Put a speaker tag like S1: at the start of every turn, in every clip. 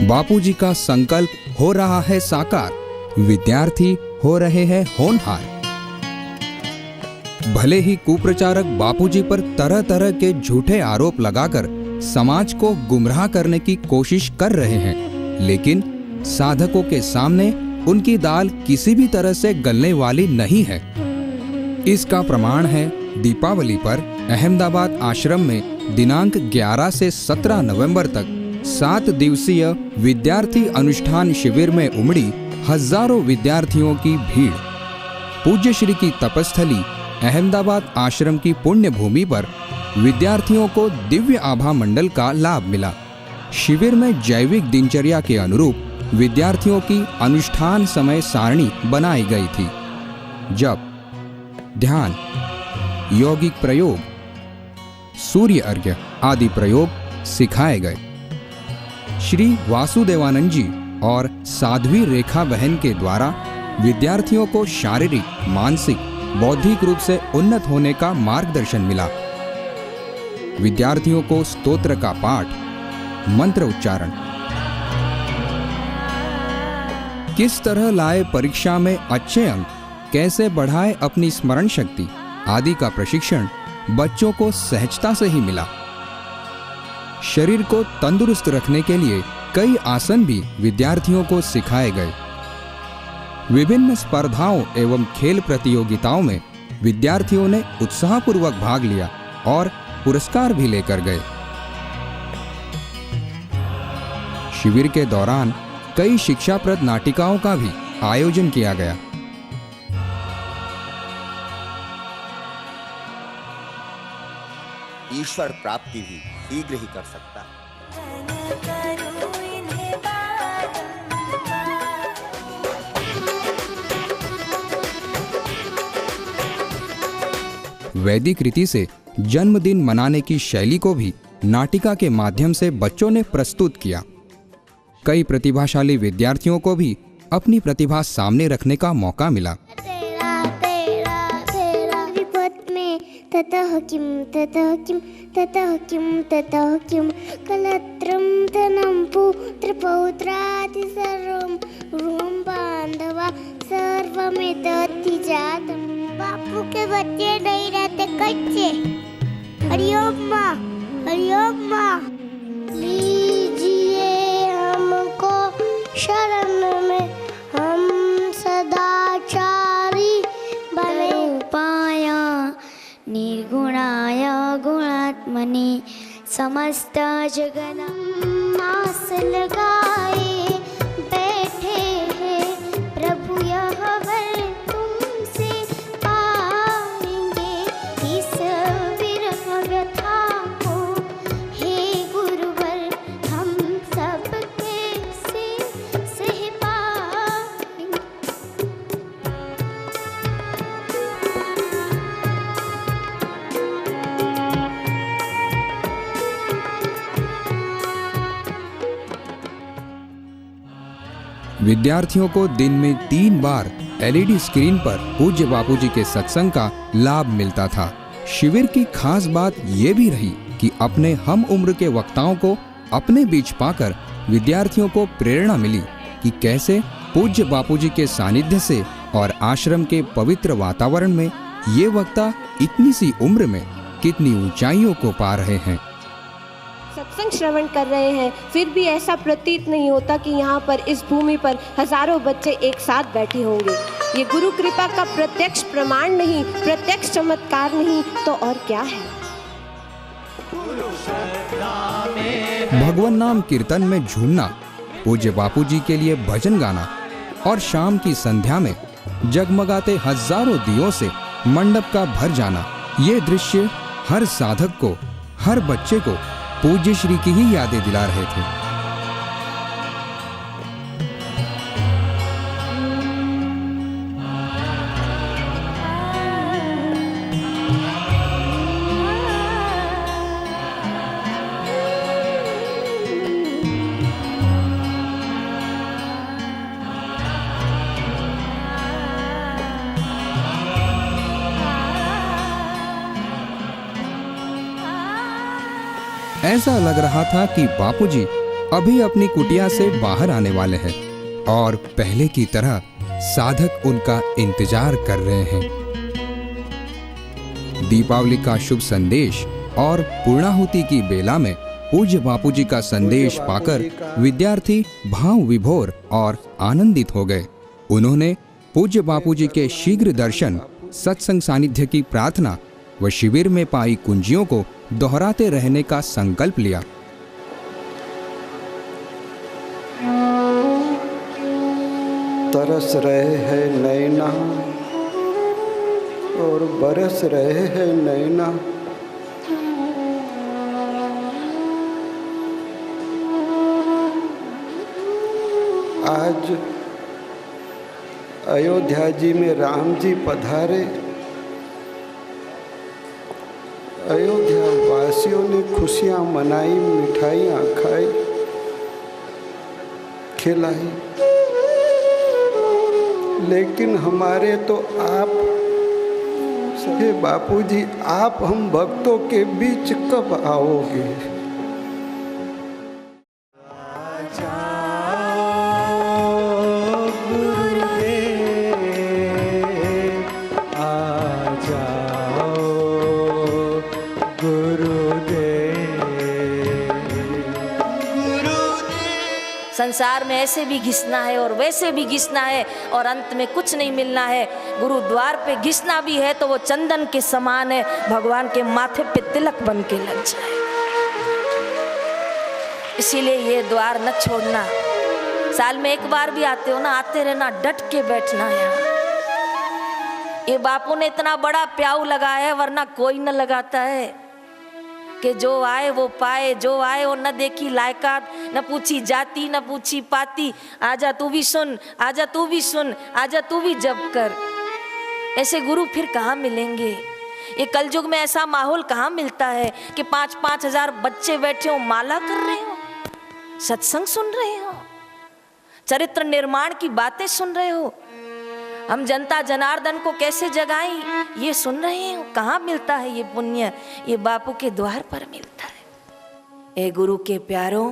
S1: बापूजी का संकल्प हो रहा है साकार, विद्यार्थी हो रहे हैं होनहार। भले ही कुप्रचारक बापूजी पर तरह तरह के झूठे आरोप लगाकर समाज को गुमराह करने की कोशिश कर रहे हैं, लेकिन साधकों के सामने उनकी दाल किसी भी तरह से गलने वाली नहीं है। इसका प्रमाण है दीपावली पर अहमदाबाद आश्रम में दिनांक 11 से 17 नवंबर तक 7 दिवसीय विद्यार्थी अनुष्ठान शिविर में उमड़ी हजारों विद्यार्थियों की भीड़। पूज्य श्री की तपस्थली अहमदाबाद आश्रम की पुण्य भूमि पर विद्यार्थियों को दिव्य आभा मंडल का लाभ मिला। शिविर में जैविक दिनचर्या के अनुरूप विद्यार्थियों की अनुष्ठान समय सारणी बनाई गई थी। जप, ध्यान, यौगिक प्रयोग, सूर्य अर्घ्य आदि प्रयोग सिखाए गए। श्री वासुदेवानंद जी और साध्वी रेखा बहन के द्वारा विद्यार्थियों को शारीरिक, मानसिक, बौद्धिक रूप से उन्नत होने का मार्गदर्शन मिला। विद्यार्थियों को स्तोत्र का पाठ, मंत्र उच्चारण, किस तरह लाए परीक्षा में अच्छे अंक, कैसे बढ़ाए अपनी स्मरण शक्ति आदि का प्रशिक्षण बच्चों को सहजता से ही मिला। शरीर को तंदुरुस्त रखने के लिए कई आसन भी विद्यार्थियों को सिखाए गए। विभिन्न स्पर्धाओं एवं खेल प्रतियोगिताओं में विद्यार्थियों ने उत्साहपूर्वक भाग लिया और पुरस्कार भी लेकर गए। शिविर के दौरान कई शिक्षाप्रद नाटिकाओं का भी आयोजन किया गया।
S2: ईश्वर प्राप्ति भी शीघ्र ही कर सकता है।
S1: वैदिक रीति से जन्मदिन मनाने की शैली को भी नाटिका के माध्यम से बच्चों ने प्रस्तुत किया। कई प्रतिभाशाली विद्यार्थियों को भी अपनी प्रतिभा सामने रखने का मौका मिला।
S3: ततः किं ततः किं ततः किं ततः किं कलत्रं धनं पुत्रपौत्रादि सर्वं गृहं बांधवा सर्वमेतद्धि जातम्। बापू के बच्चे नहीं रहते कच्चे। हरिओम माँ, हरिओम माँ। लीजिए हमको शरण में, हम सदाचारी बने। उपाया निर्गुणाय गुणात्मने समस्त जगन्नाथ आस लगाए बैठे हैं प्रभु यह वर तुमसे पाएंगे। इस विरह व्यथा को हे गुरुवर हम सब कैसे सह पाएंगे।
S1: विद्यार्थियों को दिन में 3 बार एलईडी स्क्रीन पर पूज्य बापूजी के सत्संग का लाभ मिलता था। शिविर की खास बात ये भी रही कि अपने हम उम्र के वक्ताओं को अपने बीच पाकर विद्यार्थियों को प्रेरणा मिली कि कैसे पूज्य बापूजी के सानिध्य से और आश्रम के पवित्र वातावरण में ये वक्ता इतनी सी उम्र में कितनी ऊंचाइयों को पा रहे हैं।
S4: सत्संग श्रवण कर रहे हैं, फिर भी ऐसा प्रतीत नहीं होता कि यहाँ पर इस भूमि पर हजारों बच्चे एक साथ बैठे होंगे। ये गुरु कृपा का प्रत्यक्ष प्रमाण नहीं, प्रत्यक्ष चमत्कार नहीं तो और क्या है।
S1: भगवान नाम कीर्तन में झूमना, पूज्य बापूजी के लिए भजन गाना और शाम की संध्या में जगमगाते हजारों दियों से मंडप का भर जाना, ये दृश्य हर साधक को, हर बच्चे को पूज्य श्री की ही यादें दिला रहे थे। ऐसा लग रहा था कि बापूजी अभी अपनी कुटिया से बाहर आने वाले हैं और पहले की तरह साधक उनका इंतजार कर रहे हैं। दीपावली का शुभ संदेश और पूर्णाहुति की बेला में पूज्य बापूजी का संदेश पाकर विद्यार्थी भाव विभोर और आनंदित हो गए। उन्होंने पूज्य बापूजी के शीघ्र दर्शन, सत्संग सानिध्य की प्रार्थना व शिविर में पाई कुंजियों को दोहराते रहने का संकल्प लिया।
S5: तरस रहे हैं नैना और बरस रहे हैं नैना, आज अयोध्या जी में राम जी पधारे। अयोध्या वासियों ने खुशियां मनाई, मिठाइयां खाई, खिलाई, लेकिन हमारे तो आप हे बापूजी, आप हम भक्तों के बीच कब आओगे?
S6: संसार में ऐसे भी घिसना है और वैसे भी घिसना है और अंत में कुछ नहीं मिलना है। गुरुद्वार पे घिसना भी है तो वो चंदन के समान है, भगवान के माथे पे तिलक बन के लग जाए। इसीलिए ये द्वार न छोड़ना। साल में एक बार भी आते हो ना, आते रहना, डट के बैठना यहाँ। ये बापू ने इतना बड़ा प्याऊ लगाया है, वरना कोई न लगाता है कि जो आए वो पाए, जो आए वो न देखी लायकात, न पूछी जाति, न पूछी पाती। आजा तू भी सुन, आजा तू भी सुन, आजा तू भी जप कर। ऐसे गुरु फिर कहाँ मिलेंगे? ये कलयुग में ऐसा माहौल कहाँ मिलता है कि 5-5 हजार बच्चे बैठे हो, माला कर रहे हो, सत्संग सुन रहे हो, चरित्र निर्माण की बातें सुन रहे हो, हम जनता जनार्दन को कैसे जगाएं ये सुन रहे हो। कहाँ मिलता है ये पुण्य? ये बापू के द्वार पर मिलता है। ए गुरु के प्यारों,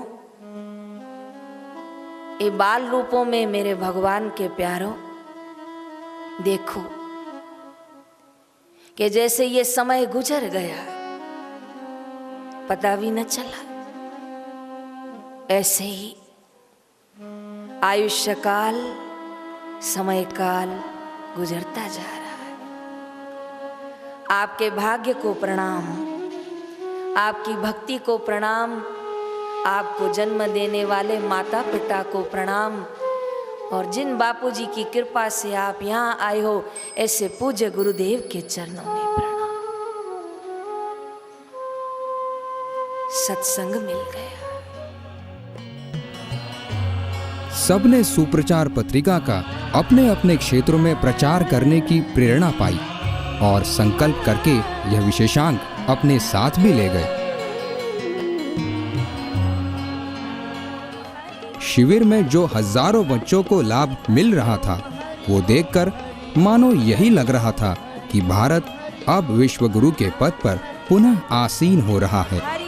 S6: ए बाल रूपों में मेरे भगवान के प्यारों, देखो कि जैसे ये समय गुजर गया पता भी न चला, ऐसे ही आयुष्य काल, समय काल गुजरता जा रहा है। आपके भाग्य को प्रणाम, आपकी भक्ति को प्रणाम, आपको जन्म देने वाले माता पिता को प्रणाम, और जिन बापूजी की कृपा से आप यहाँ आए हो ऐसे पूज्य गुरुदेव के चरणों में प्रणाम। सत्संग मिल गया।
S1: सबने सुप्रचार पत्रिका का अपने अपने क्षेत्रों में प्रचार करने की प्रेरणा पाई और संकल्प करके यह विशेषांक अपने साथ भी ले गए। शिविर में जो हजारों बच्चों को लाभ मिल रहा था वो देखकर मानो यही लग रहा था कि भारत अब विश्व गुरु के पद पर पुनः आसीन हो रहा है।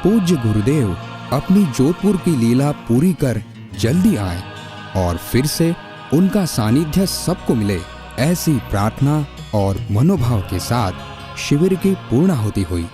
S1: पूज्य गुरुदेव अपनी जोधपुर की लीला पूरी कर जल्दी आए और फिर से उनका सानिध्य सबको मिले, ऐसी प्रार्थना और मनोभाव के साथ शिविर की पूर्णाहुति हुई।